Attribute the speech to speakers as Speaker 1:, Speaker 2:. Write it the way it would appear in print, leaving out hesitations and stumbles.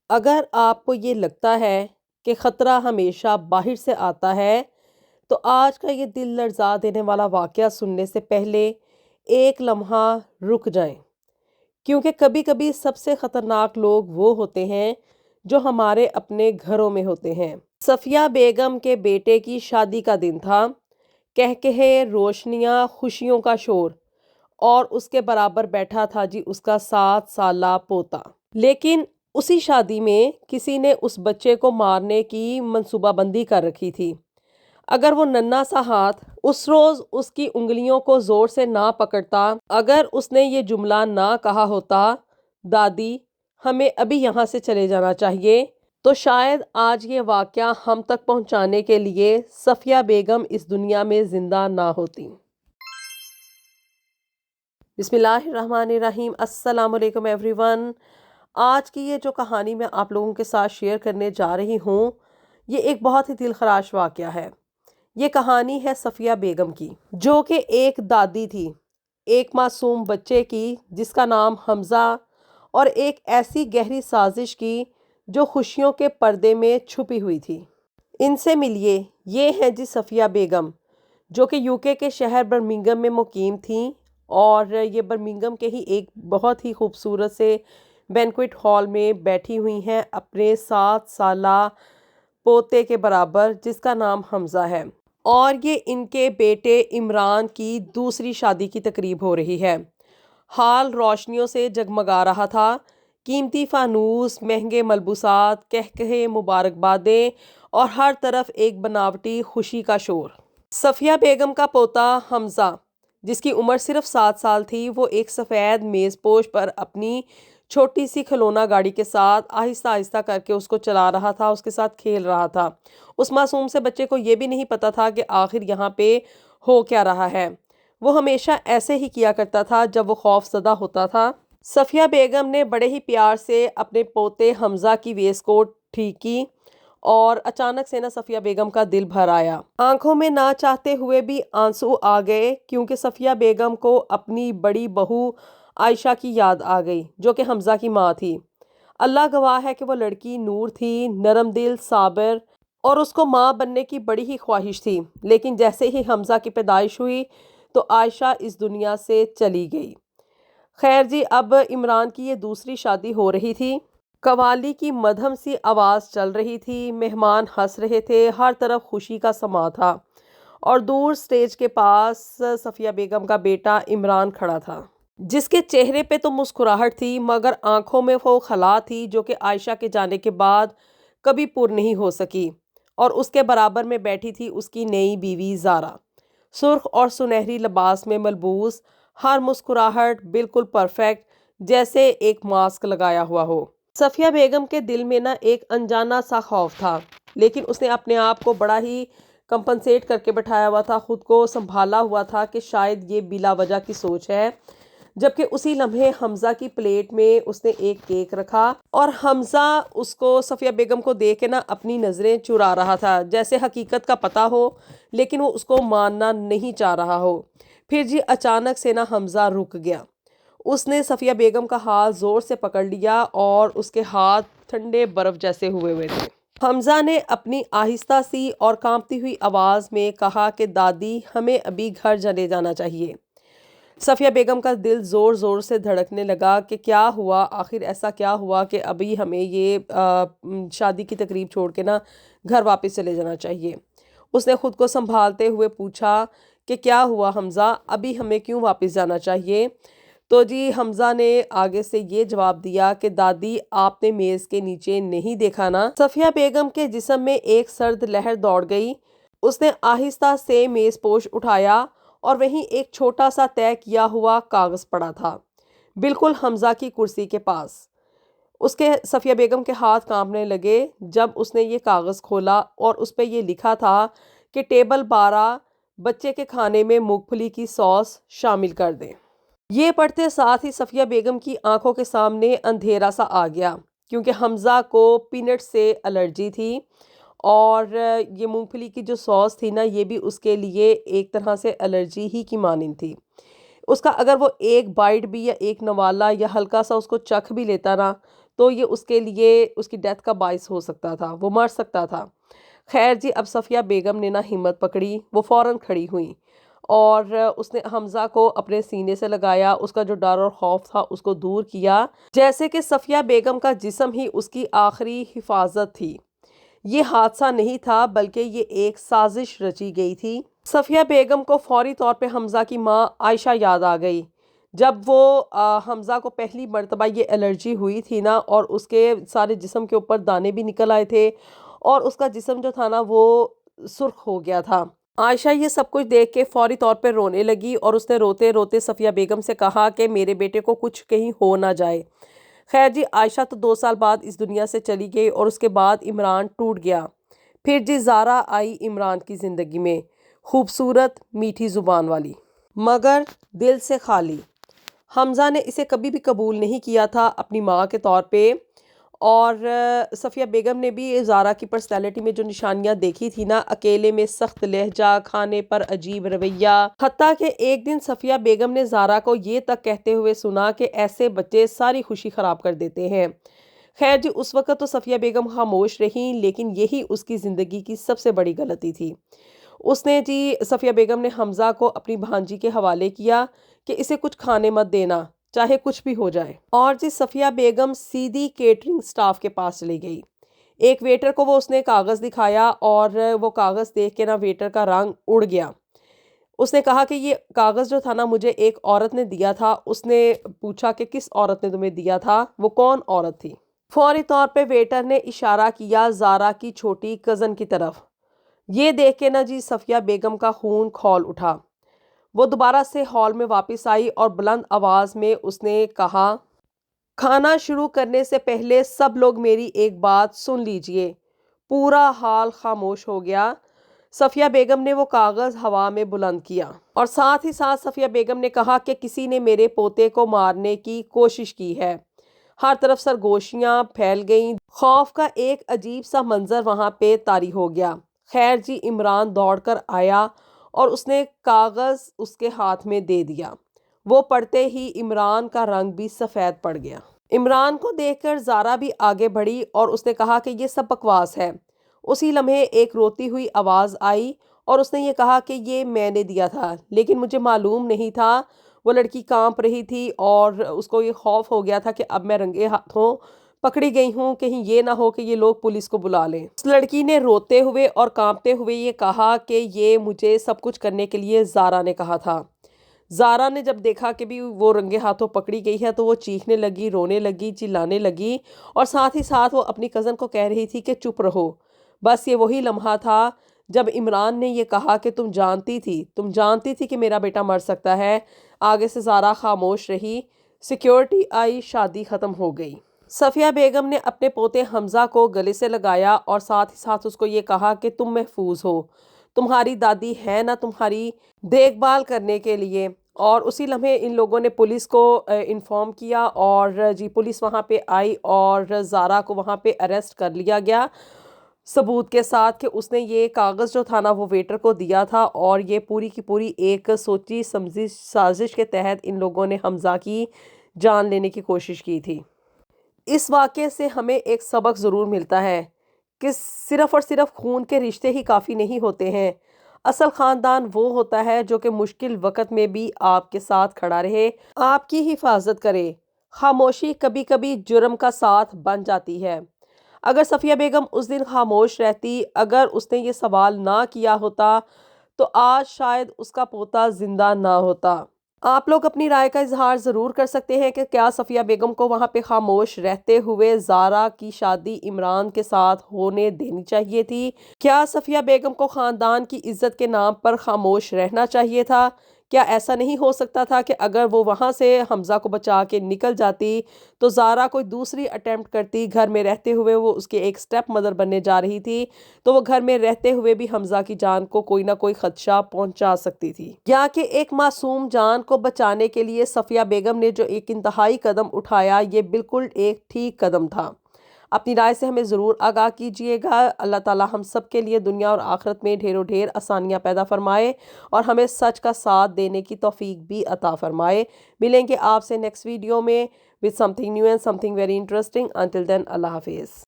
Speaker 1: اگر آپ کو یہ لگتا ہے کہ خطرہ ہمیشہ باہر سے آتا ہے تو آج کا یہ دل لرزا دینے والا واقعہ سننے سے پہلے ایک لمحہ رک جائیں، کیونکہ کبھی کبھی سب سے خطرناک لوگ وہ ہوتے ہیں جو ہمارے اپنے گھروں میں ہوتے ہیں۔ صفیہ بیگم کے بیٹے کی شادی کا دن تھا، کہکہے، روشنیاں، خوشیوں کا شور، اور اس کے برابر بیٹھا تھا جی اس کا 7 سالہ پوتا۔ لیکن اسی شادی میں کسی نے اس بچے کو مارنے کی منصوبہ بندی کر رکھی تھی۔ اگر وہ ننھا سا ہاتھ اس روز اس کی انگلیوں کو زور سے نہ پکڑتا، اگر اس نے یہ جملہ نہ کہا ہوتا، دادی ہمیں ابھی یہاں سے چلے جانا چاہیے، تو شاید آج یہ واقعہ ہم تک پہنچانے کے لیے صفیہ بیگم اس دنیا میں زندہ نہ ہوتی۔ بسم اللہ الرحمن الرحیم۔ السلام علیکم ایوری ون۔ آج کی یہ جو کہانی میں آپ لوگوں کے ساتھ شیئر کرنے جا رہی ہوں، یہ ایک بہت ہی دل خراش واقعہ ہے۔ یہ کہانی ہے صفیہ بیگم کی، جو کہ ایک دادی تھی، ایک معصوم بچے کی جس کا نام حمزہ، اور ایک ایسی گہری سازش کی جو خوشیوں کے پردے میں چھپی ہوئی تھی۔ ان سے ملیے، یہ ہیں جی صفیہ بیگم، جو کہ UK کے شہر برمنگھم میں مقیم تھیں، اور یہ برمنگھم کے ہی ایک بہت ہی خوبصورت سے بینکویٹ ہال میں بیٹھی ہوئی ہیں اپنے 7 سالہ پوتے کے برابر جس کا نام حمزہ ہے، اور یہ ان کے بیٹے عمران کی دوسری شادی کی تقریب ہو رہی ہے۔ ہال روشنیوں سے جگمگا رہا تھا، قیمتی فانوس، مہنگے ملبوسات، کہکہے، مبارکبادیں، اور ہر طرف ایک بناوٹی خوشی کا شور۔ صفیہ بیگم کا پوتا حمزہ، جس کی عمر صرف 7 سال تھی، وہ ایک سفید میز پوش پر اپنی چھوٹی سی کھلونا گاڑی کے ساتھ آہستہ آہستہ کر کے اس کو چلا رہا تھا، اس کے ساتھ کھیل رہا تھا۔ اس معصوم سے بچے کو یہ بھی نہیں پتا تھا کہ آخر یہاں پہ ہو کیا رہا ہے۔ وہ ہمیشہ ایسے ہی کیا کرتا تھا جب وہ خوف زدہ ہوتا تھا۔ صفیہ بیگم نے بڑے ہی پیار سے اپنے پوتے حمزہ کی ویسٹ کوٹ ٹھیک کی، اور اچانک سے صفیہ بیگم کا دل بھر آیا۔ آنکھوں میں نہ چاہتے ہوئے بھی آنسو آ گئے، کیونکہ صفیہ بیگم کو اپنی بڑی بہو عائشہ کی یاد آ گئی، جو کہ حمزہ کی ماں تھی۔ اللہ گواہ ہے کہ وہ لڑکی نور تھی، نرم دل، صابر، اور اس کو ماں بننے کی بڑی ہی خواہش تھی۔ لیکن جیسے ہی حمزہ کی پیدائش ہوئی تو عائشہ اس دنیا سے چلی گئی۔ خیر جی، اب عمران کی یہ دوسری شادی ہو رہی تھی۔ قوالی کی مدھم سی آواز چل رہی تھی، مہمان ہنس رہے تھے، ہر طرف خوشی کا سماں تھا، اور دور سٹیج کے پاس صفیہ بیگم کا بیٹا عمران کھڑا تھا، جس کے چہرے پہ تو مسکراہٹ تھی، مگر آنکھوں میں وہ خلا تھی جو کہ عائشہ کے جانے کے بعد کبھی پر نہیں ہو سکی۔ اور اس کے برابر میں بیٹھی تھی اس کی نئی بیوی زارا، سرخ اور سنہری لباس میں ملبوس، ہر مسکراہٹ بالکل پرفیکٹ، جیسے ایک ماسک لگایا ہوا ہو۔ صفیہ بیگم کے دل میں ایک انجانا سا خوف تھا، لیکن اس نے اپنے آپ کو بڑا ہی کمپنسیٹ کر کے بٹھایا ہوا تھا، خود کو سنبھالا ہوا تھا کہ شاید یہ بلا وجہ کی سوچ ہے۔ جبکہ اسی لمحے حمزہ کی پلیٹ میں اس نے ایک کیک رکھا، اور حمزہ اس کو صفیہ بیگم کو دیکھ کے اپنی نظریں چرا رہا تھا، جیسے حقیقت کا پتہ ہو لیکن وہ اس کو ماننا نہیں چاہ رہا ہو۔ پھر جی اچانک سے حمزہ رک گیا۔ اس نے صفیہ بیگم کا ہاتھ زور سے پکڑ لیا، اور اس کے ہاتھ ٹھنڈے برف جیسے ہوئے تھے۔ حمزہ نے اپنی آہستہ سی اور کانپتی ہوئی آواز میں کہا کہ دادی ہمیں ابھی گھر چلے جانا چاہیے۔ صفیہ بیگم کا دل زور زور سے دھڑکنے لگا کہ کیا ہوا، آخر ایسا کیا ہوا کہ ابھی ہمیں یہ شادی کی تقریب چھوڑ کے گھر واپس چلے جانا چاہیے۔ اس نے خود کو سنبھالتے ہوئے پوچھا کہ کیا ہوا حمزہ، ابھی ہمیں کیوں واپس جانا چاہیے؟ تو جی حمزہ نے آگے سے یہ جواب دیا کہ دادی آپ نے میز کے نیچے نہیں دیکھا نا؟ صفیہ بیگم کے جسم میں ایک سرد لہر دوڑ گئی۔ اس نے آہستہ سے میز پوش اٹھایا، اور وہیں ایک چھوٹا سا طے کیا ہوا کاغذ پڑا تھا، بالکل حمزہ کی کرسی کے پاس۔ اس کے صفیہ بیگم کے ہاتھ کانپنے لگے جب اس نے یہ کاغذ کھولا، اور اس پہ یہ لکھا تھا کہ ٹیبل 12 بچے کے کھانے میں مونگ پھلی کی سوس شامل کر دیں۔ یہ پڑھتے ساتھ ہی صفیہ بیگم کی آنکھوں کے سامنے اندھیرا سا آ گیا، کیونکہ حمزہ کو پینٹ سے الرجی تھی، اور یہ مونگ پھلی کی جو سوس تھی یہ بھی اس کے لیے ایک طرح سے الرجی ہی کی مانند تھی۔ اس کا اگر وہ ایک بائٹ بھی یا ایک نوالا یا ہلکا سا اس کو چکھ بھی لیتا تو یہ اس کے لیے اس کی ڈیتھ کا باعث ہو سکتا تھا، وہ مر سکتا تھا۔ خیر جی، اب صفیہ بیگم نے نہ ہمت پکڑی، وہ فوراً کھڑی ہوئیں اور اس نے حمزہ کو اپنے سینے سے لگایا، اس کا جو ڈر اور خوف تھا اس کو دور کیا، جیسے کہ صفیہ بیگم کا جسم ہی اس کی آخری حفاظت تھی۔ یہ حادثہ نہیں تھا بلکہ یہ ایک سازش رچی گئی تھی۔ صفیہ بیگم کو فوری طور پہ حمزہ کی ماں عائشہ یاد آ گئی۔ جب وہ حمزہ کو پہلی مرتبہ یہ الرجی ہوئی تھی نا، اور اس کے سارے جسم کے اوپر دانے بھی نکل آئے تھے اور اس کا جسم جو تھا نا وہ سرخ ہو گیا تھا، عائشہ یہ سب کچھ دیکھ کے فوری طور پہ رونے لگی اور اس نے روتے روتے صفیہ بیگم سے کہا کہ میرے بیٹے کو کچھ کہیں ہو نہ جائے۔ خیر جی، عائشہ تو 2 سال بعد اس دنیا سے چلی گئی اور اس کے بعد عمران ٹوٹ گیا۔ پھر جی زارا آئی عمران کی زندگی میں، خوبصورت میٹھی زبان والی مگر دل سے خالی۔ حمزہ نے اسے کبھی بھی قبول نہیں کیا تھا اپنی ماں کے طور پہ، اور صفیہ بیگم نے بھی زارا کی پرسنالٹی میں جو نشانیاں دیکھی تھی نا، اکیلے میں سخت لہجہ، کھانے پر عجیب رویہ، حتیٰ کہ ایک دن صفیہ بیگم نے زارا کو یہ تک کہتے ہوئے سنا کہ ایسے بچے ساری خوشی خراب کر دیتے ہیں۔ خیر جی، اس وقت تو صفیہ بیگم خاموش رہیں، لیکن یہی اس کی زندگی کی سب سے بڑی غلطی تھی۔ اس نے جی صفیہ بیگم نے حمزہ کو اپنی بھانجی کے حوالے کیا کہ اسے کچھ کھانے مت دینا، چاہے کچھ بھی ہو جائے، اور جی صفیہ بیگم سیدھی کیٹرنگ سٹاف کے پاس چلی گئی۔ ایک ویٹر کو وہ اس نے کاغذ دکھایا اور وہ کاغذ دیکھ کے نا ویٹر کا رنگ اڑ گیا۔ اس نے کہا کہ یہ کاغذ جو تھا نا مجھے ایک عورت نے دیا تھا۔ اس نے پوچھا کہ کس عورت نے تمہیں دیا تھا، وہ کون عورت تھی؟ فوری طور پہ ویٹر نے اشارہ کیا زارا کی چھوٹی کزن کی طرف۔ یہ دیکھ کے نا جی صفیہ بیگم کا خون کھول اٹھا۔ وہ دوبارہ سے ہال میں واپس آئی اور بلند آواز میں اس نے کہا، کھانا شروع کرنے سے پہلے سب لوگ میری ایک بات سن لیجئے۔ پورا حال خاموش ہو گیا۔ صفیہ بیگم نے وہ کاغذ ہوا میں بلند کیا اور ساتھ ہی ساتھ صفیہ بیگم نے کہا کہ کسی نے میرے پوتے کو مارنے کی کوشش کی ہے۔ ہر طرف سرگوشیاں پھیل گئیں، خوف کا ایک عجیب سا منظر وہاں پہ طاری ہو گیا۔ خیر جی، عمران دوڑ کر آیا اور اس نے کاغذ اس کے ہاتھ میں دے دیا۔ وہ پڑھتے ہی عمران کا رنگ بھی سفید پڑ گیا۔ عمران کو دیکھ کر زارا بھی آگے بڑھی اور اس نے کہا کہ یہ سب بکواس ہے۔ اسی لمحے ایک روتی ہوئی آواز آئی اور اس نے یہ کہا کہ یہ میں نے دیا تھا، لیکن مجھے معلوم نہیں تھا۔ وہ لڑکی کانپ رہی تھی اور اس کو یہ خوف ہو گیا تھا کہ اب میں رنگے ہاتھوں پکڑی گئی ہوں، کہیں یہ نہ ہو کہ یہ لوگ پولیس کو بلا لیں۔ اس لڑکی نے روتے ہوئے اور کانپتے ہوئے یہ کہا کہ یہ مجھے سب کچھ کرنے کے لیے زارا نے کہا تھا۔ زارا نے جب دیکھا کہ بھی وہ رنگے ہاتھوں پکڑی گئی ہے تو وہ چیخنے لگی، رونے لگی، چلانے لگی اور ساتھ ہی ساتھ وہ اپنی کزن کو کہہ رہی تھی کہ چپ رہو۔ بس یہ وہی لمحہ تھا جب عمران نے یہ کہا کہ تم جانتی تھی کہ میرا بیٹا مر سکتا ہے۔ آگے سے زارا خاموش رہی۔ سیکیورٹی آئی، شادی ختم ہو گئی۔ صفیہ بیگم نے اپنے پوتے حمزہ کو گلے سے لگایا اور ساتھ ہی ساتھ اس کو یہ کہا کہ تم محفوظ ہو، تمہاری دادی ہے نا تمہاری دیکھ بھال کرنے کے لیے۔ اور اسی لمحے ان لوگوں نے پولیس کو انفارم کیا اور جی پولیس وہاں پہ آئی اور زارا کو وہاں پہ اریسٹ کر لیا گیا، ثبوت کے ساتھ کہ اس نے یہ کاغذ جو تھا نا وہ ویٹر کو دیا تھا، اور یہ پوری کی پوری ایک سوچی سمجھی سازش کے تحت ان لوگوں نے حمزہ کی جان لینے کی کوشش کی تھی۔ اس واقعے سے ہمیں ایک سبق ضرور ملتا ہے کہ صرف اور صرف خون کے رشتے ہی کافی نہیں ہوتے ہیں۔ اصل خاندان وہ ہوتا ہے جو کہ مشکل وقت میں بھی آپ کے ساتھ کھڑا رہے، آپ کی حفاظت کرے۔ خاموشی کبھی کبھی جرم کا ساتھ بن جاتی ہے۔ اگر صفیہ بیگم اس دن خاموش رہتی، اگر اس نے یہ سوال نہ کیا ہوتا تو آج شاید اس کا پوتا زندہ نہ ہوتا۔ آپ لوگ اپنی رائے کا اظہار ضرور کر سکتے ہیں کہ کیا صفیہ بیگم کو وہاں پہ خاموش رہتے ہوئے زارا کی شادی عمران کے ساتھ ہونے دینی چاہیے تھی؟ کیا صفیہ بیگم کو خاندان کی عزت کے نام پر خاموش رہنا چاہیے تھا؟ کیا ایسا نہیں ہو سکتا تھا کہ اگر وہ وہاں سے حمزہ کو بچا کے نکل جاتی تو زارا کوئی دوسری اٹیمپٹ کرتی؟ گھر میں رہتے ہوئے وہ اس کے ایک سٹیپ مدر بننے جا رہی تھی، تو وہ گھر میں رہتے ہوئے بھی حمزہ کی جان کو کوئی نہ کوئی خدشہ پہنچا سکتی تھی، یا کہ ایک معصوم جان کو بچانے کے لیے صفیہ بیگم نے جو ایک انتہائی قدم اٹھایا، یہ بالکل ایک ٹھیک قدم تھا۔ اپنی رائے سے ہمیں ضرور آگاہ کیجیے گا۔ اللہ تعالیٰ ہم سب کے لیے دنیا اور آخرت میں ڈھیر و ڈھیر آسانیاں پیدا فرمائے اور ہمیں سچ کا ساتھ دینے کی توفیق بھی عطا فرمائے۔ ملیں گے آپ سے نیکسٹ ویڈیو میں with something new and something very interesting. Until then, Allah Hafiz.